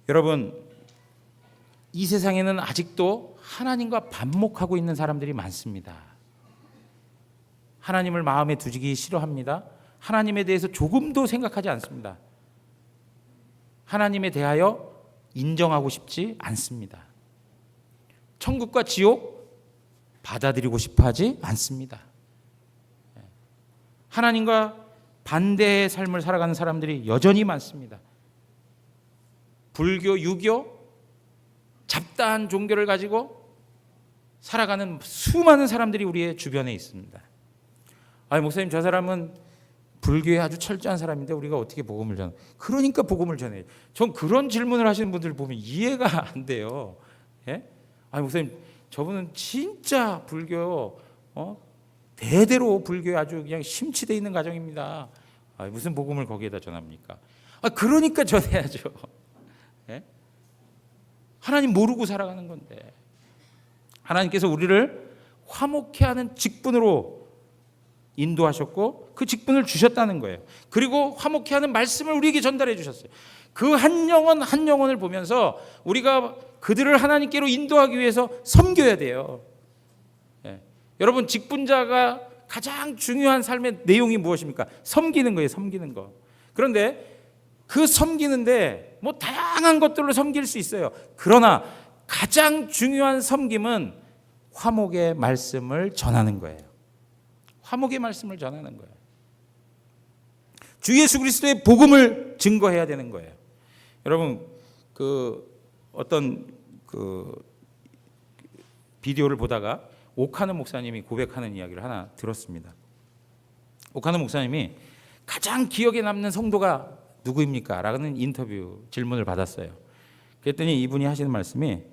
여러분, 이 세상에는 아직도 하나님과 반목하고 있는 사람들이 많습니다. 하나님을 마음에 두기 싫어합니다. 하나님에 대해서 조금도 생각하지 않습니다. 하나님에 대하여 인정하고 싶지 않습니다. 천국과 지옥 받아들이고 싶어 하지 않습니다. 하나님과 반대의 삶을 살아가는 사람들이 여전히 많습니다. 불교, 유교, 잡다한 종교를 가지고 살아가는 수많은 사람들이 우리의 주변에 있습니다. 아니, 목사님, 저 사람은 불교에 아주 철저한 사람인데 우리가 어떻게 복음을 전해? 그러니까 복음을 전해요. 전 그런 질문을 하시는 분들 보면 이해가 안 돼요. 아니, 목사님, 저분은 진짜 불교, 대대로 불교에 아주 그냥 심취되어 있는 가정입니다. 아니, 무슨 복음을 거기에다 전합니까? 그러니까 전해야죠. 하나님 모르고 살아가는 건데, 하나님께서 우리를 화목해 하는 직분으로 인도하셨고 그 직분을 주셨다는 거예요. 그리고 화목해 하는 말씀을 우리에게 전달해 주셨어요. 그 한 영혼 한 영혼을 보면서 우리가 그들을 하나님께로 인도하기 위해서 섬겨야 돼요. 여러분, 직분자가 가장 중요한 삶의 내용이 무엇입니까? 섬기는 거예요. 섬기는 거. 그런데 그 섬기는데 뭐 다양한 것들로 섬길 수 있어요. 그러나 가장 중요한 섬김은 화목의 말씀을 전하는 거예요. 화목의 말씀을 전하는 거예요. 주 예수 그리스도의 복음을 증거해야 되는 거예요. 여러분, 어떤 비디오를 보다가 오카노 목사님이 고백하는 이야기를 하나 들었습니다. 오카노 목사님이 가장 기억에 남는 성도가 누구입니까? 라는 인터뷰 질문을 받았어요. 그랬더니 이분이 하시는 말씀이,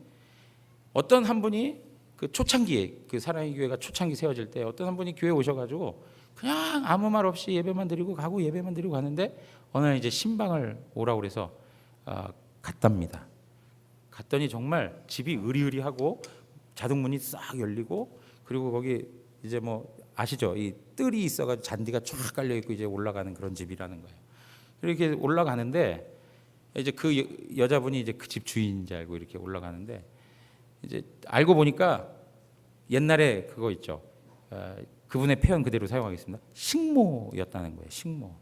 어떤 한 분이 그 초창기에, 그 사랑의 교회가 초창기 세워질 때 어떤 한 분이 교회 오셔가지고 그냥 아무 말 없이 예배만 드리고 가고 예배만 드리고 가는데 어느 날 이제 신방을 오라고 그래서 갔답니다. 갔더니 정말 집이 으리으리하고 자동문이 싹 열리고, 그리고 거기 이제 뭐 아시죠? 이 뜰이 있어가지고 잔디가 쫙 깔려 있고 이제 올라가는 그런 집이라는 거예요. 이렇게 올라가는데 이제 그 여자분이 이제 그 집 주인인 줄 알고 이렇게 올라가는데, 이제 알고 보니까 옛날에 그거 있죠. 그분의 표현 그대로 사용하겠습니다. 식모였다는 거예요. 식모.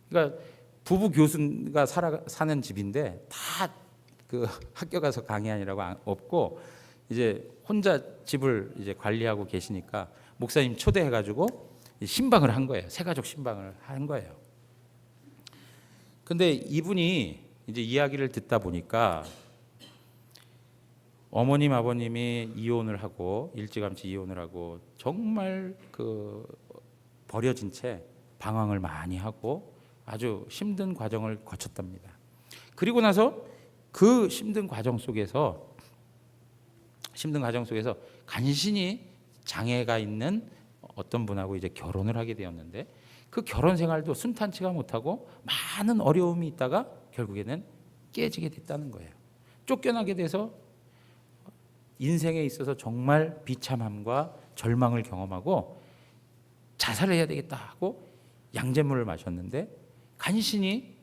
그러니까 부부 교수가 사는 집인데 다 그 학교 가서 강의하느라고 없고 이제 혼자 집을 이제 관리하고 계시니까 목사님 초대해가지고 신방을 한 거예요. 새가족 신방을 한 거예요. 근데 이분이 이제 이야기를 듣다 보니까 어머님 아버님이 이혼을 하고 일찌감치 이혼을 하고 정말 그 버려진 채 방황을 많이 하고 아주 힘든 과정을 거쳤답니다. 그리고 나서 그 힘든 과정 속에서 간신히 장애가 있는 어떤 분하고 이제 결혼을 하게 되었는데 그 결혼 생활도 순탄치가 못하고 많은 어려움이 있다가 결국에는 깨지게 됐다는 거예요. 쫓겨나게 돼서 인생에 있어서 정말 비참함과 절망을 경험하고 자살을 해야 되겠다 하고 양잿물을 마셨는데 간신히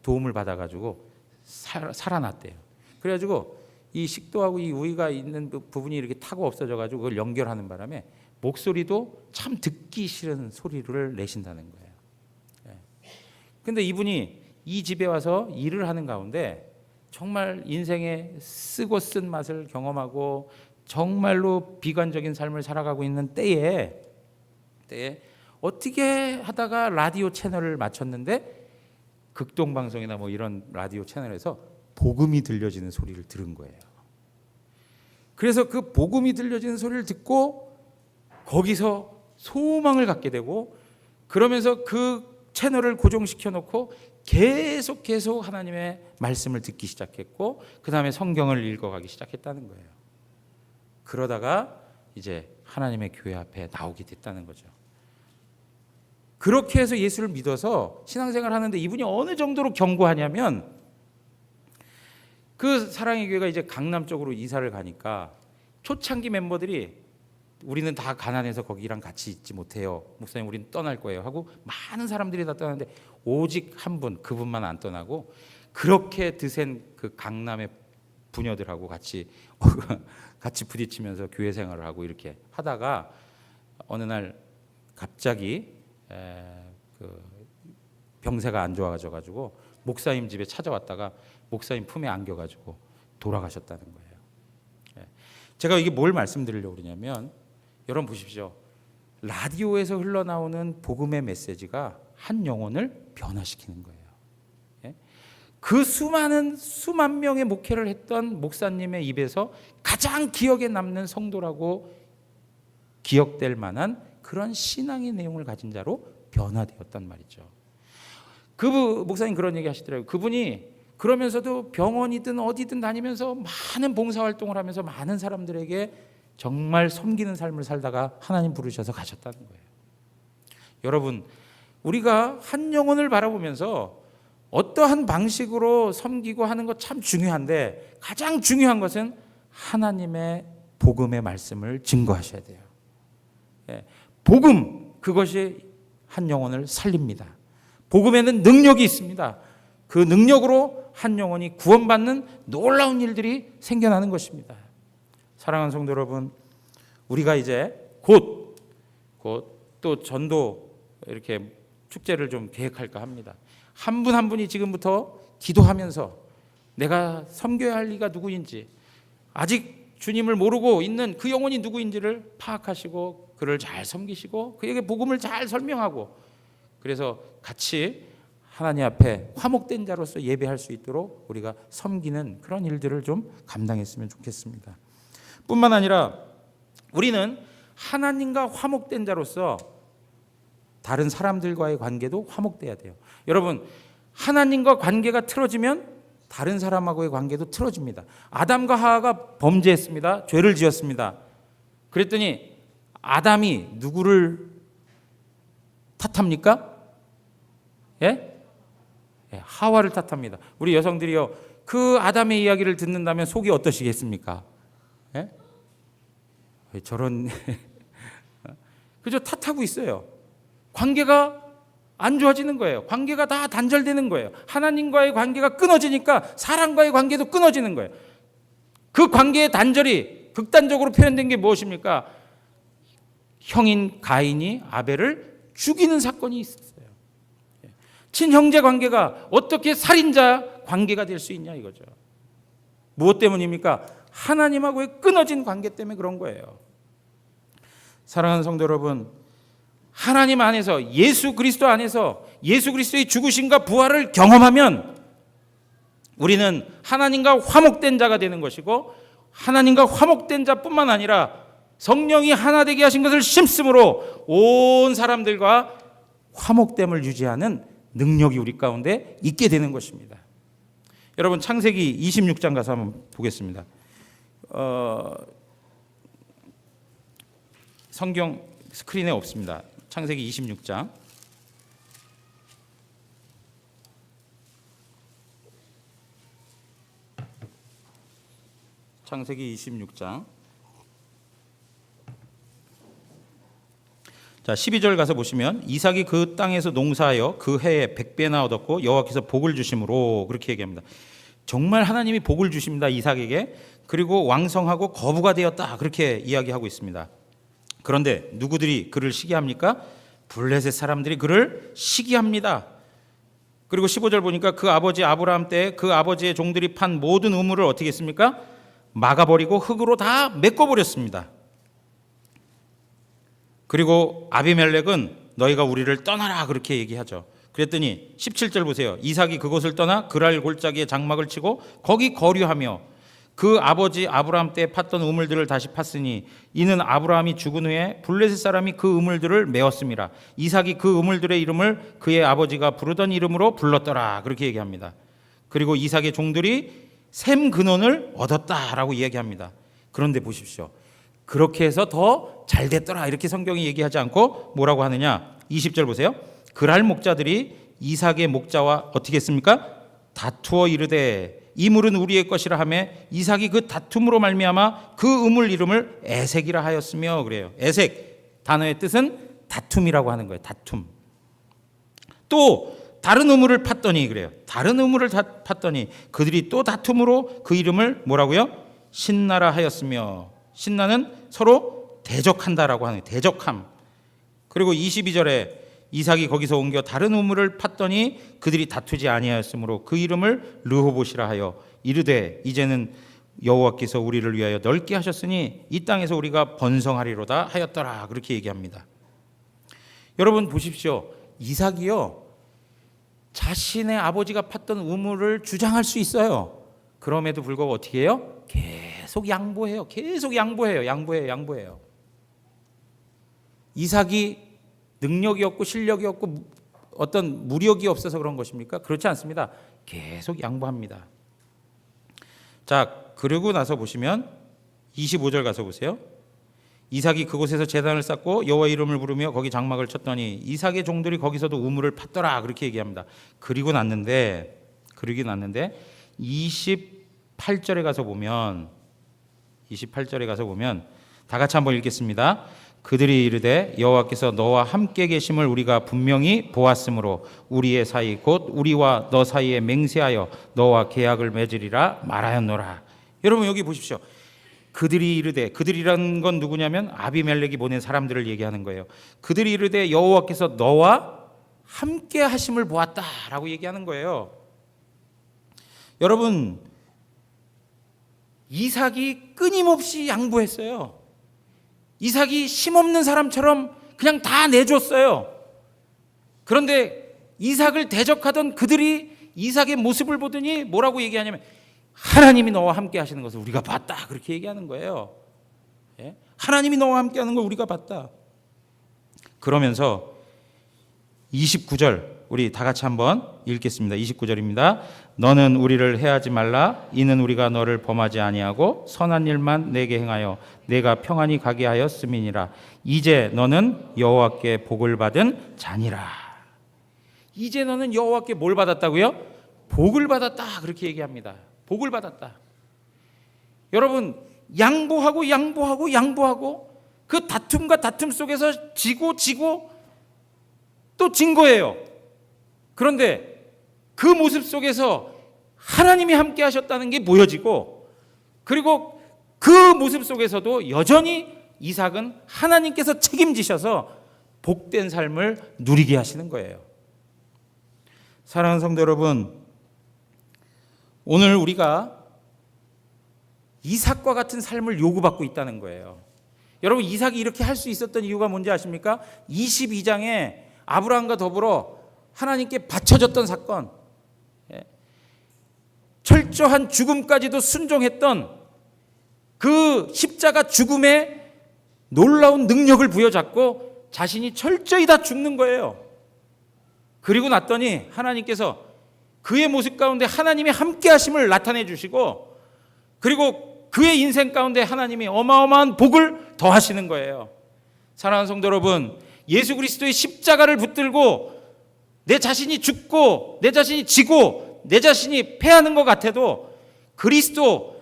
도움을 받아가지고 살아났대요. 그래가지고 이 식도하고 이 우위가 있는 그 부분이 이렇게 타고 없어져가지고 그걸 연결하는 바람에 목소리도 참 듣기 싫은 소리를 내신다는 거예요. 근데 이분이 이 집에 와서 일을 하는 가운데 정말 인생의 쓰고 쓴 맛을 경험하고 정말로 비관적인 삶을 살아가고 있는 때에 어떻게 하다가 라디오 채널을 맞췄는데 극동방송이나 뭐 이런 라디오 채널에서 복음이 들려지는 소리를 들은 거예요. 그래서 그 복음이 들려지는 소리를 듣고 거기서 소망을 갖게 되고 그러면서 그 채널을 고정시켜 놓고 계속 하나님의 말씀을 듣기 시작했고 그 다음에 성경을 읽어가기 시작했다는 거예요. 그러다가 이제 하나님의 교회 앞에 나오게 됐다는 거죠. 그렇게 해서 예수를 믿어서 신앙생활을 하는데 이분이 어느 정도로 견고하냐면 그 사랑의 교회가 이제 강남 쪽으로 이사를 가니까 초창기 멤버들이 우리는 다 가난해서 거기랑 같이 있지 못해요. 목사님 우리는 떠날 거예요 하고 많은 사람들이 다 떠나는데 오직 한 분, 그분만 안 떠나고 그렇게 드센 그 강남의 부녀들하고 같이 부딪히면서 교회 생활을 하고 이렇게 하다가 어느 날 갑자기 그 병세가 안 좋아져가지고 목사님 집에 찾아왔다가 목사님 품에 안겨가지고 돌아가셨다는 거예요. 제가 이게 뭘 말씀드리려고 그러냐면 여러분 보십시오. 라디오에서 흘러나오는 복음의 메시지가 한 영혼을 변화시키는 거예요. 그 수만 명의 목회를 했던 목사님의 입에서 가장 기억에 남는 성도라고 기억될 만한 그런 신앙의 내용을 가진 자로 변화되었단 말이죠. 그 목사님 그런 얘기 하시더라고요. 그분이 그러면서도 병원이든 어디든 다니면서 많은 봉사활동을 하면서 많은 사람들에게 정말 섬기는 삶을 살다가 하나님 부르셔서 가셨다는 거예요. 여러분 우리가 한 영혼을 바라보면서 어떠한 방식으로 섬기고 하는 것 참 중요한데 가장 중요한 것은 하나님의 복음의 말씀을 증거하셔야 돼요. 복음 그것이 한 영혼을 살립니다. 복음에는 능력이 있습니다. 그 능력으로 한 영혼이 구원받는 놀라운 일들이 생겨나는 것입니다. 사랑하는 성도 여러분, 우리가 이제 곧 또 전도 이렇게 축제를 좀 계획할까 합니다. 한 분 한 분이 지금부터 기도하면서 내가 섬겨야 할 이가 누구인지 아직 주님을 모르고 있는 그 영혼이 누구인지를 파악하시고 그를 잘 섬기시고 그에게 복음을 잘 설명하고 그래서 같이 하나님 앞에 화목된 자로서 예배할 수 있도록 우리가 섬기는 그런 일들을 좀 감당했으면 좋겠습니다. 뿐만 아니라 우리는 하나님과 화목된 자로서 다른 사람들과의 관계도 화목돼야 돼요. 여러분 하나님과 관계가 틀어지면 다른 사람하고의 관계도 틀어집니다. 아담과 하와가 범죄했습니다. 죄를 지었습니다. 그랬더니 아담이 누구를 탓합니까? 하와를 탓합니다. 우리 여성들이요, 그 아담의 이야기를 듣는다면 속이 어떠시겠습니까? 왜 저런 그저 탓하고 있어요. 관계가 안 좋아지는 거예요. 관계가 다 단절되는 거예요. 하나님과의 관계가 끊어지니까 사람과의 관계도 끊어지는 거예요. 그 관계의 단절이 극단적으로 표현된 게 무엇입니까? 형인 가인이 아벨을 죽이는 사건이 있었어요. 친형제 관계가 어떻게 살인자 관계가 될 수 있냐 이거죠. 무엇 때문입니까? 하나님하고의 끊어진 관계 때문에 그런 거예요. 사랑하는 성도 여러분, 하나님 안에서, 예수 그리스도 안에서 예수 그리스도의 죽으심과 부활을 경험하면 우리는 하나님과 화목된 자가 되는 것이고, 하나님과 화목된 자뿐만 아니라 성령이 하나 되게 하신 것을 심씀으로 온 사람들과 화목됨을 유지하는 능력이 우리 가운데 있게 되는 것입니다. 여러분, 창세기 26장 가서 한번 보겠습니다. 성경 스크린에 없습니다. 창세기 26장. 창세기 26장. 자, 12절 가서 보시면 이삭이 그 땅에서 농사하여 그 해에 100배나 얻었고 여호와께서 복을 주심으로, 그렇게 얘기합니다. 정말 하나님이 복을 주십니다, 이삭에게. 그리고 왕성하고 거부가 되었다, 그렇게 이야기하고 있습니다. 그런데 누구들이 그를 시기합니까? 블레셋 사람들이 그를 시기합니다. 그리고 15절 보니까 그 아버지 아브라함 때 그 아버지의 종들이 판 모든 우물을 어떻게 했습니까? 막아버리고 흙으로 다 메꿔버렸습니다. 그리고 아비멜렉은 너희가 우리를 떠나라, 그렇게 얘기하죠. 그랬더니 17절 보세요. 이삭이 그곳을 떠나 그랄 골짜기에 장막을 치고 거기 거류하며 그 아버지 아브라함 때 팠던 우물들을 다시 팠으니 이는 아브라함이 죽은 후에 블레셋 사람이 그 우물들을 메웠습니다. 이삭이 그 우물들의 이름을 그의 아버지가 부르던 이름으로 불렀더라, 그렇게 얘기합니다. 그리고 이삭의 종들이 샘 근원을 얻었다라고 이야기합니다. 그런데 보십시오. 그렇게 해서 더 잘 됐더라, 이렇게 성경이 얘기하지 않고 뭐라고 하느냐. 20절 보세요. 그랄 목자들이 이삭의 목자와 어떻게 했습니까? 다투어 이르되 이 물은 우리의 것이라 하며 이삭이 그 다툼으로 말미암아 그 우물 이름을 에색이라 하였으며, 그래요. 에색 단어의 뜻은 다툼이라고 하는 거예요. 다툼. 또 다른 우물을 팠더니, 그래요. 다른 우물을 팠더니 그들이 또 다툼으로 그 이름을 뭐라고요? 신나라 하였으며, 신나는 서로 대적한다라고 하는, 대적함. 그리고 22절에 이삭이 거기서 옮겨 다른 우물을 팠더니 그들이 다투지 아니하였으므로 그 이름을 르호봇이라 하여 이르되 이제는 여호와께서 우리를 위하여 넓게 하셨으니 이 땅에서 우리가 번성하리로다 하였더라, 그렇게 얘기합니다. 여러분 보십시오. 이삭이요, 자신의 아버지가 팠던 우물을 주장할 수 있어요. 그럼에도 불구하고 어떻게 해요? 계속 양보해요. 계속 양보해요. 이삭이 능력이 없고 실력이 없고 어떤 무력이 없어서 그런 것입니까? 그렇지 않습니다. 계속 양보합니다. 자, 그러고 나서 보시면 25절 가서 보세요. 이삭이 그곳에서 제단을 쌓고 여호와 이름을 부르며 거기 장막을 쳤더니 이삭의 종들이 거기서도 우물을 팠더라, 그렇게 얘기합니다. 그러고 났는데 28절에 가서 보면 다 같이 한번 읽겠습니다. 그들이 이르되 여호와께서 너와 함께 계심을 우리가 분명히 보았으므로 우리의 사이 곧 우리와 너 사이에 맹세하여 너와 계약을 맺으리라 말하였노라. 여러분 여기 보십시오. 그들이 이르되, 그들이라는 건 누구냐면 아비멜렉이 보낸 사람들을 얘기하는 거예요. 그들이 이르되 여호와께서 너와 함께 하심을 보았다라고 얘기하는 거예요. 여러분, 이삭이 끊임없이 양보했어요. 이삭이 힘없는 사람처럼 그냥 다 내줬어요. 그런데 이삭을 대적하던 그들이 이삭의 모습을 보더니 뭐라고 얘기하냐면 하나님이 너와 함께 하시는 것을 우리가 봤다, 그렇게 얘기하는 거예요. 예? 하나님이 너와 함께 하는 걸 우리가 봤다. 그러면서 29절 우리 다 같이 한번 읽겠습니다. 29절입니다. 너는 우리를 해하지 말라. 이는 우리가 너를 범하지 아니하고 선한 일만 내게 행하여 내가 평안히 가게 하였음이니라. 이제 너는 여호와께 복을 받은 자니라. 이제 너는 여호와께 뭘 받았다고요? 복을 받았다, 그렇게 얘기합니다. 복을 받았다. 여러분, 양보하고 그 다툼과 다툼 속에서 지고 또 진 거예요. 그런데 그 모습 속에서 하나님이 함께 하셨다는 게 보여지고, 그리고 그 모습 속에서도 여전히 이삭은 하나님께서 책임지셔서 복된 삶을 누리게 하시는 거예요. 사랑하는 성도 여러분, 오늘 우리가 이삭과 같은 삶을 요구받고 있다는 거예요. 여러분, 이삭이 이렇게 할 수 있었던 이유가 뭔지 아십니까? 22장에 아브라함과 더불어 하나님께 바쳐졌던 사건, 철저한 죽음까지도 순종했던 그 십자가 죽음의 놀라운 능력을 부여잡고 자신이 철저히 다 죽는 거예요. 그리고 났더니 하나님께서 그의 모습 가운데 하나님의 함께 하심을 나타내 주시고, 그리고 그의 인생 가운데 하나님이 어마어마한 복을 더하시는 거예요. 사랑하는 성도 여러분, 예수 그리스도의 십자가를 붙들고 내 자신이 죽고 내 자신이 지고 내 자신이 패하는 것 같아도 그리스도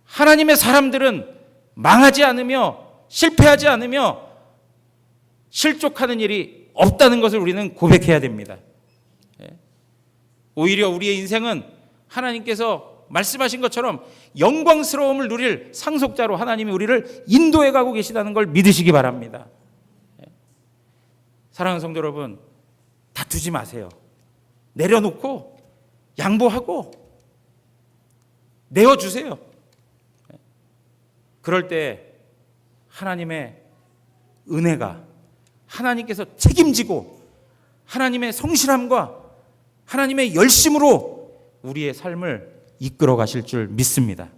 하나님의 사람들은 망하지 않으며 실패하지 않으며 실족하는 일이 없다는 것을 우리는 고백해야 됩니다. 오히려 우리의 인생은 하나님께서 말씀하신 것처럼 영광스러움을 누릴 상속자로 하나님이 우리를 인도해 가고 계시다는 걸 믿으시기 바랍니다. 사랑하는 성도 여러분, 다투지 마세요. 내려놓고 양보하고 내어주세요. 그럴 때 하나님의 은혜가, 하나님께서 책임지고 하나님의 성실함과 하나님의 열심으로 우리의 삶을 이끌어 가실 줄 믿습니다.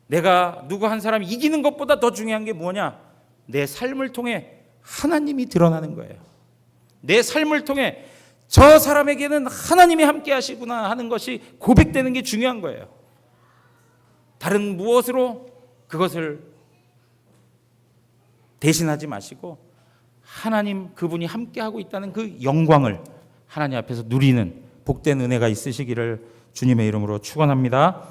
내가 누구 한 사람 이기는 것보다 더 중요한 게 뭐냐? 내 삶을 통해 하나님이 드러나는 거예요. 내 삶을 통해 저 사람에게는 하나님이 함께 하시구나 하는 것이 고백되는 게 중요한 거예요. 다른 무엇으로 그것을 대신하지 마시고 하나님, 그분이 함께하고 있다는 그 영광을 하나님 앞에서 누리는 복된 은혜가 있으시기를 주님의 이름으로 축원합니다.